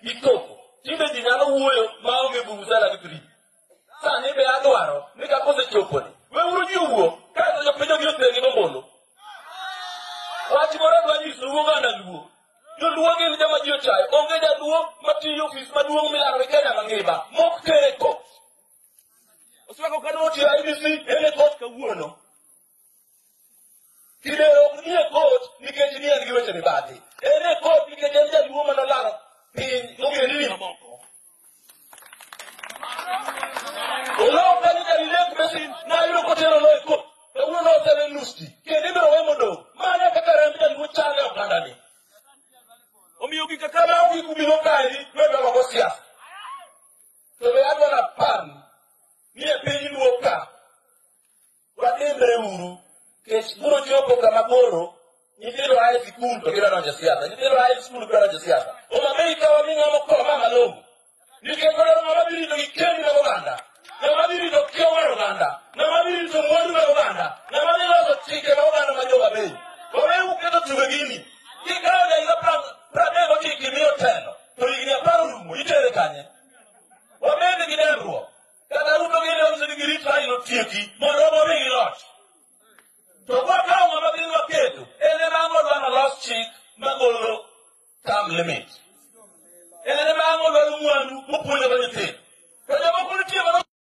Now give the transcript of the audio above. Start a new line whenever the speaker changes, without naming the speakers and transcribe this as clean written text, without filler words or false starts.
gikoko. Tinde ji nyalo wuoyo maonge vuvuzela gi free. Sani be adwaro ni kapose choponi. Weuru ji wuo kae jopinyo gi otengi nomolo. Wach moro dwanyiso oganda luo. Joluo gin joma ji ochayo. Onge jaluo matiyo ofis maduong' milaro e Kenya mangima. Mok tere kot. Oswako kano otiyo IBC ene kot kawuono. Kidero ok nie kot nikech ni en gi weche mibadhi. Ene kot nikech en jaluo manolaro piny ogendini mamoko. Olao kanyo jalilek mesin na yudo kotero lo e kot. Kawuono osene nusti. Kendo ibiro we modong'. Mane kaka remb jaluo chale ogandani. Omiyo gi kaka na ogi kubiro kaeni wewe wako siasa. To be adwara pan ni e piny luo ka. Wadimre uru. Kech buro chopo kama goro. Nyithindo ae sikul to gidwa donjo siasa. Nyithindo ae sikul gidwa donjo siasa. Omamei kawa mi ng'ama koro mama longo. Nikech wadwaro ng'ama birito gi kendi mag oganda. Ng'ama birito kiewo mar oganda. Ng'ama birito mwandu mag oganda. Ng'ama dhi loso chike mag oganda ma joga bei. Waweu keto tuge gini. Kikawo jahiga 39 imiyo telo. To higni 10 orumo itere kanye. Wabende gi dendruok. Kata Ruto gine onse gi rit Raila otieki mondo omi gi loch. To wakawo ng'ama bin waketo